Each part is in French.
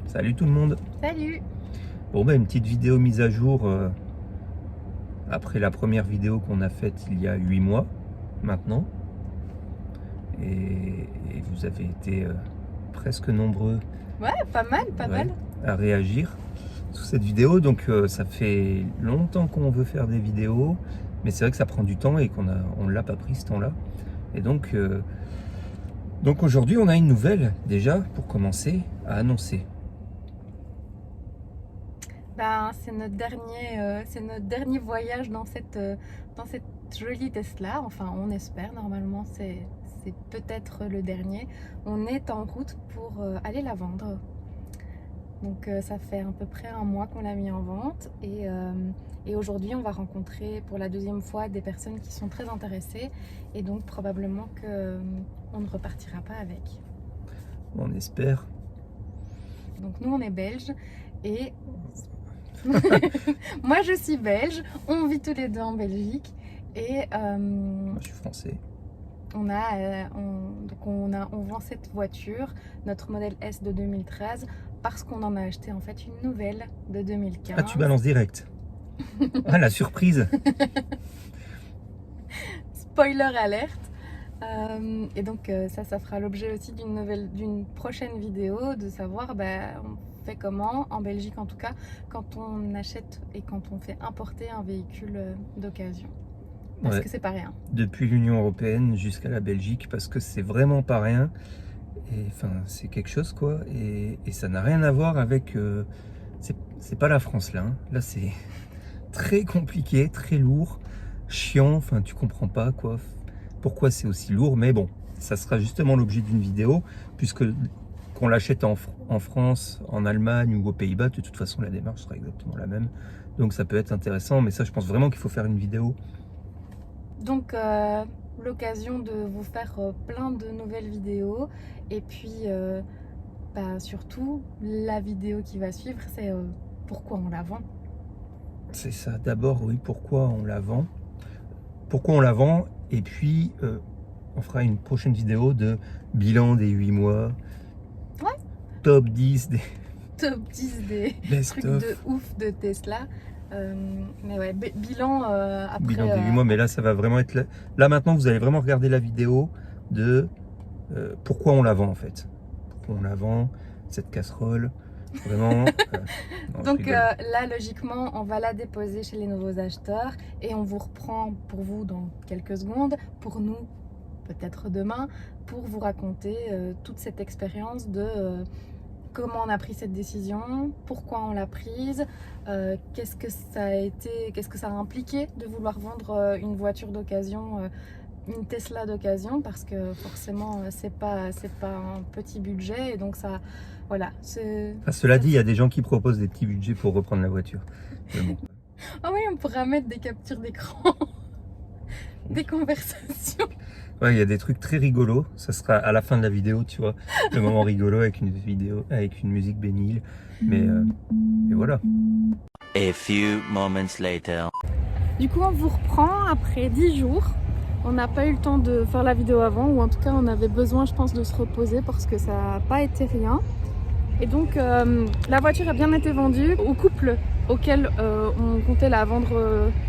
Salut tout le monde. Salut. Bon une petite vidéo mise à jour après la première vidéo qu'on a faite il y a 8 mois maintenant. Et vous avez été presque nombreux pas mal à réagir sous cette vidéo. Donc ça fait longtemps qu'on veut faire des vidéos, mais c'est vrai que ça prend du temps et qu'on ne l'a pas pris ce temps-là. Et donc aujourd'hui on a une nouvelle déjà pour commencer à annoncer. C'est notre dernier voyage dans cette jolie Tesla. Enfin, on espère. Normalement, c'est peut-être le dernier. On est en route pour aller la vendre. Donc, ça fait à peu près un mois qu'on l'a mis en vente. Et aujourd'hui, on va rencontrer pour la deuxième fois des personnes qui sont très intéressées. Et donc, probablement qu'on ne repartira pas avec. On espère. Donc, nous, on est belges. Et moi je suis belge, on vit tous les deux en Belgique et moi je suis français. On vend cette voiture, notre modèle S de 2013, parce qu'on en a acheté en fait une nouvelle de 2015. Ah, tu balances direct. Ah, la surprise. Spoiler alerte. Et donc ça fera l'objet aussi d'une prochaine vidéo, de savoir on fait comment, en Belgique en tout cas, quand on achète et quand on fait importer un véhicule d'occasion. Parce que c'est pas rien. Depuis l'Union Européenne jusqu'à la Belgique, parce que c'est vraiment pas rien. Et enfin, c'est quelque chose quoi. Et ça n'a rien à voir avec... c'est pas la France là. Hein. Là c'est très compliqué, très lourd, chiant. Enfin, tu comprends pas quoi. Pourquoi c'est aussi lourd, mais bon, ça sera justement l'objet d'une vidéo, puisque qu'on l'achète en France, en Allemagne ou aux Pays-Bas, de toute façon la démarche sera exactement la même, donc ça peut être intéressant, mais ça je pense vraiment qu'il faut faire une vidéo. Donc l'occasion de vous faire plein de nouvelles vidéos, et puis surtout la vidéo qui va suivre, c'est pourquoi on la vend. C'est ça, d'abord oui, pourquoi on la vend. Pourquoi on la vend, et puis on fera une prochaine vidéo de bilan des 8 mois. Ouais. Top 10 des trucs de ouf de Tesla. Mais ouais, bilan après... Bilan des 8 mois, mais là ça va vraiment être... Là maintenant vous allez vraiment regarder la vidéo de pourquoi on la vend en fait. Pourquoi on la vend, cette casserole. Vraiment. Donc là, logiquement, on va la déposer chez les nouveaux acheteurs et on vous reprend pour vous dans quelques secondes, pour nous peut-être demain, pour vous raconter toute cette expérience de comment on a pris cette décision, pourquoi on l'a prise, qu'est-ce que ça a été, qu'est-ce que ça a impliqué de vouloir vendre une voiture d'occasion, une Tesla d'occasion, parce que forcément c'est pas un petit budget, et donc ça... Voilà, cela dit, il y a des gens qui proposent des petits budgets pour reprendre la voiture. Bon. Ah oui, on pourra mettre des captures d'écran, des conversations. Ouais, il y a des trucs très rigolos. Ça sera à la fin de la vidéo, tu vois, le moment rigolo avec une vidéo, avec une musique bénile. Mais et voilà. A few moments later. Du coup, on vous reprend après 10 jours. On n'a pas eu le temps de faire la vidéo avant, ou en tout cas, on avait besoin, je pense, de se reposer parce que ça n'a pas été rien. Et donc la voiture a bien été vendue au couple auquel on comptait la vendre,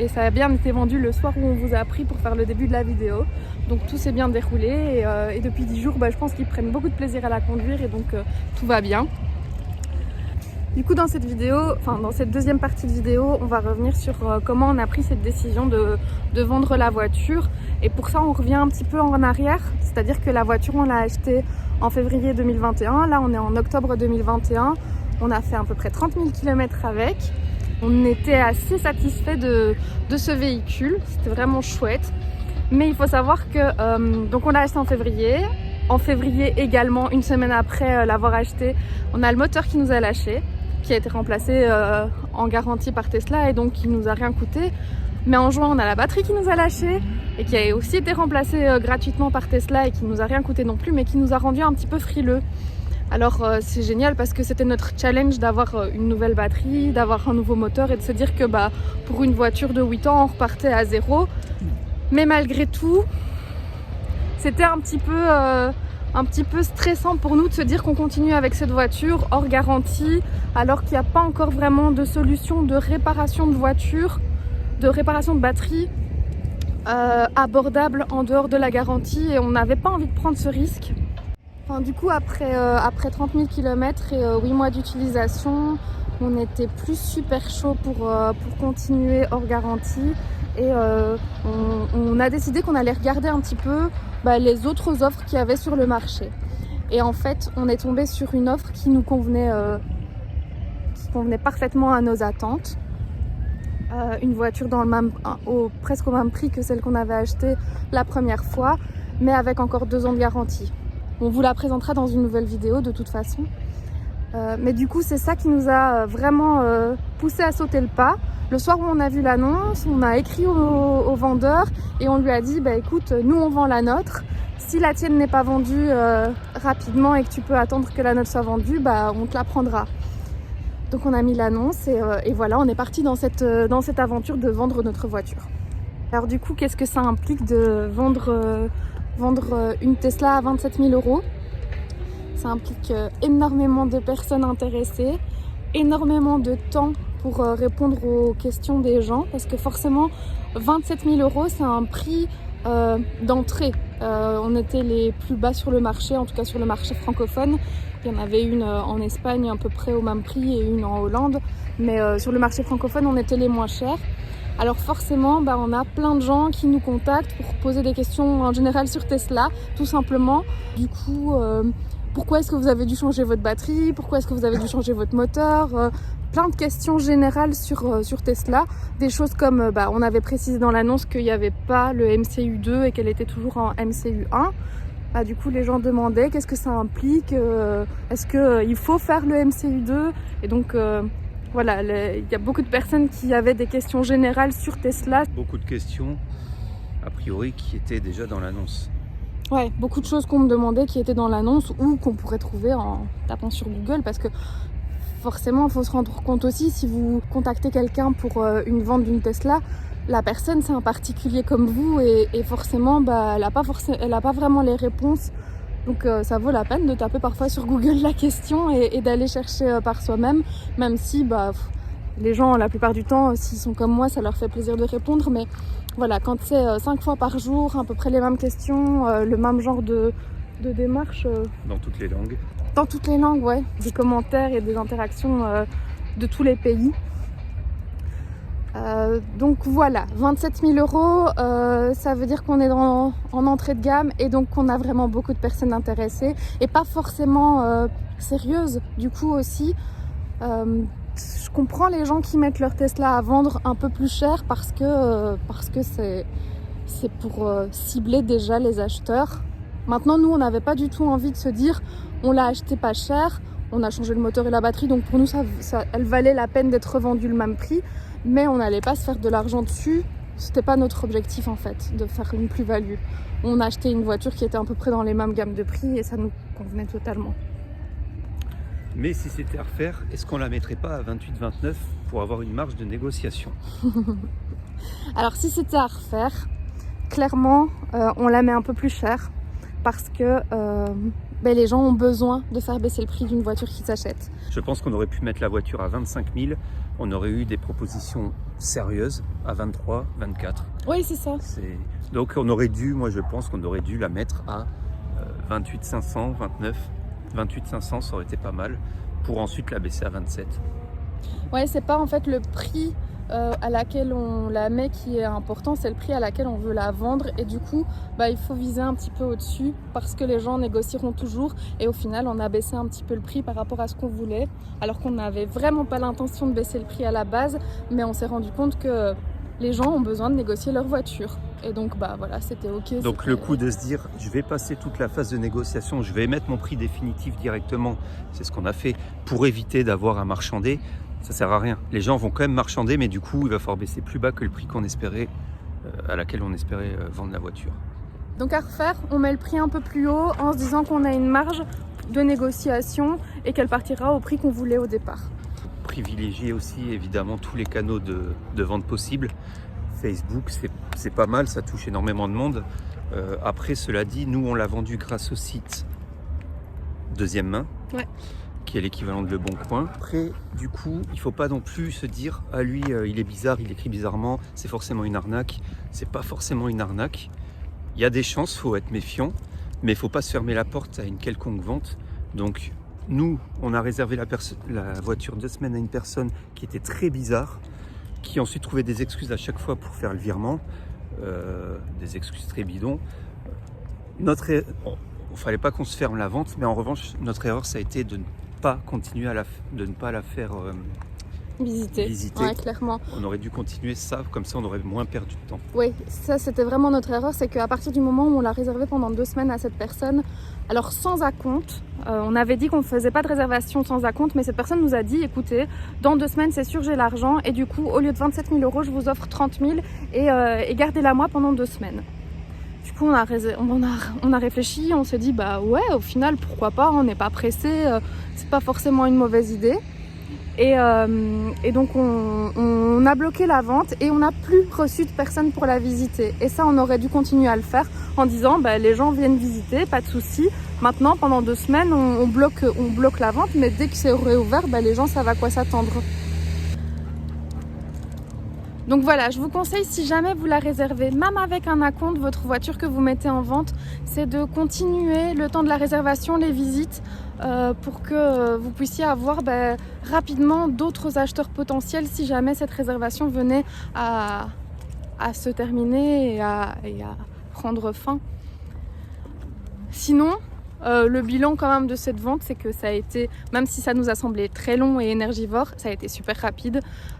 et ça a bien été vendu le soir où on vous a appris pour faire le début de la vidéo. Donc tout s'est bien déroulé, et depuis 10 jours je pense qu'ils prennent beaucoup de plaisir à la conduire, et donc tout va bien. Du coup dans cette deuxième partie de vidéo, on va revenir sur comment on a pris cette décision de vendre la voiture. Et pour ça on revient un petit peu en arrière, c'est-à-dire que la voiture on l'a achetée en février 2021, là on est en octobre 2021, on a fait à peu près 30 000 km avec. On était assez satisfait de ce véhicule, c'était vraiment chouette. Mais il faut savoir que donc on l'a acheté en février. En février également, une semaine après l'avoir acheté, on a le moteur qui nous a lâché, qui a été remplacé en garantie par Tesla, et donc qui nous a rien coûté. Mais en juin, on a la batterie qui nous a lâché et qui a aussi été remplacée gratuitement par Tesla et qui nous a rien coûté non plus, mais qui nous a rendu un petit peu frileux. Alors c'est génial parce que c'était notre challenge d'avoir une nouvelle batterie, d'avoir un nouveau moteur et de se dire que pour une voiture de 8 ans on repartait à zéro. Mais malgré tout, c'était un petit peu stressant pour nous de se dire qu'on continue avec cette voiture hors garantie alors qu'il n'y a pas encore vraiment de solution de réparation de voiture, de réparation de batterie abordable en dehors de la garantie et on n'avait pas envie de prendre ce risque. Enfin, du coup, après 30 000 km et 8 mois d'utilisation, on était plus super chaud pour continuer hors garantie. Et on a décidé qu'on allait regarder un petit peu les autres offres qu'il y avait sur le marché. Et en fait, on est tombé sur une offre qui nous convenait parfaitement à nos attentes. Une voiture presque au même prix que celle qu'on avait achetée la première fois, mais avec encore 2 ans de garantie. On vous la présentera dans une nouvelle vidéo de toute façon. Mais du coup, c'est ça qui nous a vraiment poussé à sauter le pas. Le soir où on a vu l'annonce, on a écrit au vendeur et on lui a dit écoute, nous on vend la nôtre. Si la tienne n'est pas vendue rapidement et que tu peux attendre que la nôtre soit vendue, on te la prendra. Donc on a mis l'annonce et voilà, on est parti dans cette aventure de vendre notre voiture. Alors du coup, qu'est-ce que ça implique de vendre une Tesla à 27 000 €? Ça implique énormément de personnes intéressées, énormément de temps pour répondre aux questions des gens, parce que forcément 27 000 € c'est un prix d'entrée. On était les plus bas sur le marché, en tout cas sur le marché francophone. Il y en avait une en Espagne à peu près au même prix et une en Hollande, mais sur le marché francophone on était les moins chers. Alors forcément, on a plein de gens qui nous contactent pour poser des questions en général sur Tesla, tout simplement. Du coup, pourquoi est-ce que vous avez dû changer votre batterie? Pourquoi est-ce que vous avez dû changer votre moteur? Plein de questions générales sur Tesla. Des choses comme, on avait précisé dans l'annonce qu'il n'y avait pas le MCU2 et qu'elle était toujours en MCU1. Du coup, les gens demandaient qu'est-ce que ça implique, est-ce qu'il faut faire le MCU2? Et donc... voilà, il y a beaucoup de personnes qui avaient des questions générales sur Tesla. Beaucoup de questions, a priori, qui étaient déjà dans l'annonce. Ouais, beaucoup de choses qu'on me demandait qui étaient dans l'annonce ou qu'on pourrait trouver en tapant sur Google parce que forcément, il faut se rendre compte aussi, si vous contactez quelqu'un pour une vente d'une Tesla, la personne, c'est un particulier comme vous et forcément, elle n'a pas vraiment les réponses. Donc ça vaut la peine de taper parfois sur Google la question et d'aller chercher par soi-même, même si les gens, la plupart du temps, s'ils sont comme moi, ça leur fait plaisir de répondre. Mais voilà, quand c'est 5 fois par jour, à peu près les mêmes questions, le même genre de démarche. Dans toutes les langues. Dans toutes les langues, ouais. Des commentaires et des interactions de tous les pays. Donc voilà, 27 000 €, ça veut dire qu'on est en entrée de gamme et donc qu'on a vraiment beaucoup de personnes intéressées et pas forcément sérieuses. Du coup aussi, je comprends les gens qui mettent leur Tesla à vendre un peu plus cher parce que c'est pour cibler déjà les acheteurs. Maintenant, nous, on n'avait pas du tout envie de se dire on l'a acheté pas cher, on a changé le moteur et la batterie, donc pour nous, elle valait la peine d'être revendue le même prix. Mais on n'allait pas se faire de l'argent dessus. C'était pas notre objectif en fait, de faire une plus-value. On a acheté une voiture qui était à peu près dans les mêmes gammes de prix et ça nous convenait totalement. Mais si c'était à refaire, est-ce qu'on la mettrait pas à 28-29 pour avoir une marge de négociation? Alors si c'était à refaire, clairement, on la met un peu plus cher parce que les gens ont besoin de faire baisser le prix d'une voiture qui s'achète. Je pense qu'on aurait pu mettre la voiture à 25 000. On aurait eu des propositions sérieuses à 23, 24. Oui, c'est ça. Donc on aurait dû, moi je pense qu'on aurait dû la mettre à 28 500, 29. 28 500, ça aurait été pas mal, pour ensuite la baisser à 27. Ouais, c'est pas en fait le prix à laquelle on la met qui est important, c'est le prix à laquelle on veut la vendre et du coup il faut viser un petit peu au-dessus parce que les gens négocieront toujours et au final on a baissé un petit peu le prix par rapport à ce qu'on voulait alors qu'on n'avait vraiment pas l'intention de baisser le prix à la base, mais on s'est rendu compte que les gens ont besoin de négocier leur voiture et donc voilà, c'était ok. Donc le coup de se dire je vais passer toute la phase de négociation, je vais émettre mon prix définitif directement, c'est ce qu'on a fait pour éviter d'avoir à marchander. Ça sert à rien. Les gens vont quand même marchander, mais du coup, il va falloir baisser plus bas que le prix qu'on espérait, à laquelle on espérait vendre la voiture. Donc à refaire, on met le prix un peu plus haut en se disant qu'on a une marge de négociation et qu'elle partira au prix qu'on voulait au départ. Privilégier aussi évidemment tous les canaux de vente possibles. Facebook, c'est pas mal, ça touche énormément de monde. Après, cela dit, nous on l'a vendu grâce au site deuxième main, Ouais. qui est l'équivalent de Le Bon Coin. Après, du coup, il faut pas non plus se dire ah lui il est bizarre, il écrit bizarrement, c'est forcément une arnaque. C'est pas forcément une arnaque. Il y a des chances, faut être méfiant, mais il faut pas se fermer la porte à une quelconque vente. Donc nous, on a réservé la voiture 2 semaines à une personne qui était très bizarre, qui ensuite trouvait des excuses à chaque fois pour faire le virement, des excuses très bidons. Il fallait pas qu'on se ferme la vente, mais en revanche, notre erreur, ça a été de ne pas continuer de ne pas la faire visiter. Ouais, clairement. On aurait dû continuer ça, comme ça on aurait moins perdu de temps. Oui, ça c'était vraiment notre erreur, c'est qu'à partir du moment où on l'a réservé pendant 2 semaines à cette personne, alors sans acompte, on avait dit qu'on ne faisait pas de réservation sans acompte, mais cette personne nous a dit, écoutez, dans 2 semaines c'est sûr j'ai l'argent, et du coup au lieu de 27 000 €, je vous offre 30 000 et gardez-la moi pendant 2 semaines. Du coup on a réfléchi, on s'est dit bah ouais, au final pourquoi pas, on n'est pas pressé, c'est pas forcément une mauvaise idée. Et donc on a bloqué la vente et on n'a plus reçu de personnes pour la visiter. Et ça, on aurait dû continuer à le faire en disant bah, les gens viennent visiter, pas de souci. Maintenant, pendant 2 semaines, on bloque la vente, mais dès que c'est réouvert, bah, les gens savent à quoi s'attendre. Donc voilà, je vous conseille, si jamais vous la réservez, même avec un acompte, votre voiture que vous mettez en vente, c'est de continuer le temps de la réservation, les visites, pour que vous puissiez avoir rapidement d'autres acheteurs potentiels si jamais cette réservation venait à se terminer et à prendre fin. Sinon, le bilan quand même de cette vente, c'est que ça a été, même si ça nous a semblé très long et énergivore, ça a été super rapide.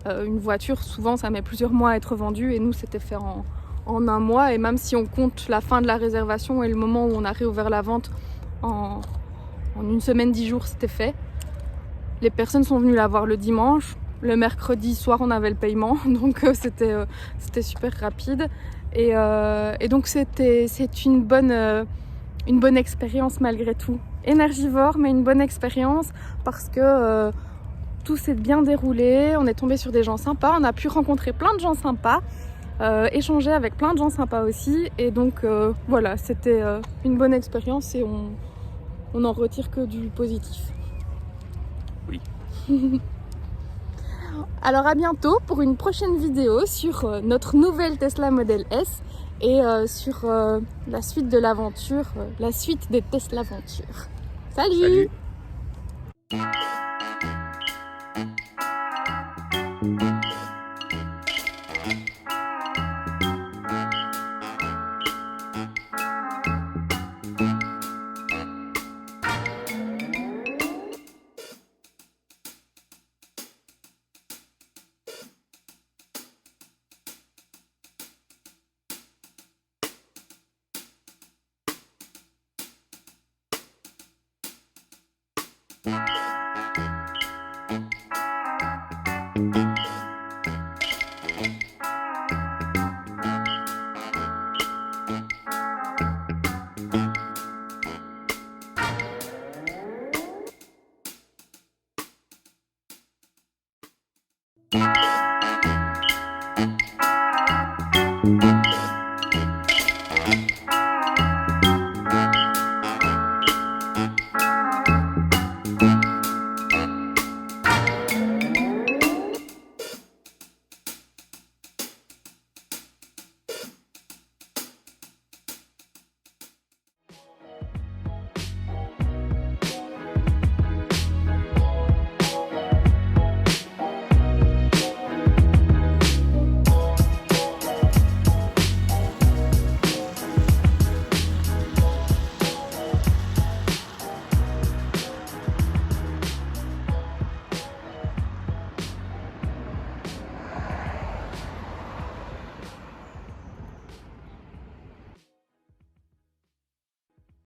Une voiture, souvent, ça met plusieurs mois à être vendue et nous, c'était fait en 1 mois. Et même si on compte la fin de la réservation et le moment où on a réouvert la vente, en 1 semaine, 10 jours, c'était fait. Les personnes sont venues la voir le dimanche. Le mercredi soir, on avait le paiement, donc c'était super rapide. Et donc, c'est une bonne expérience malgré tout. Énergivore, mais une bonne expérience parce que tout s'est bien déroulé. On est tombé sur des gens sympas. On a pu rencontrer plein de gens sympas, échanger avec plein de gens sympas aussi. Et donc voilà, c'était une bonne expérience et on n'en retire que du positif. Oui. Alors à bientôt pour une prochaine vidéo sur notre nouvelle Tesla Model S et sur la suite de l'aventure, la suite des Tesla Aventures. Salut. Salut.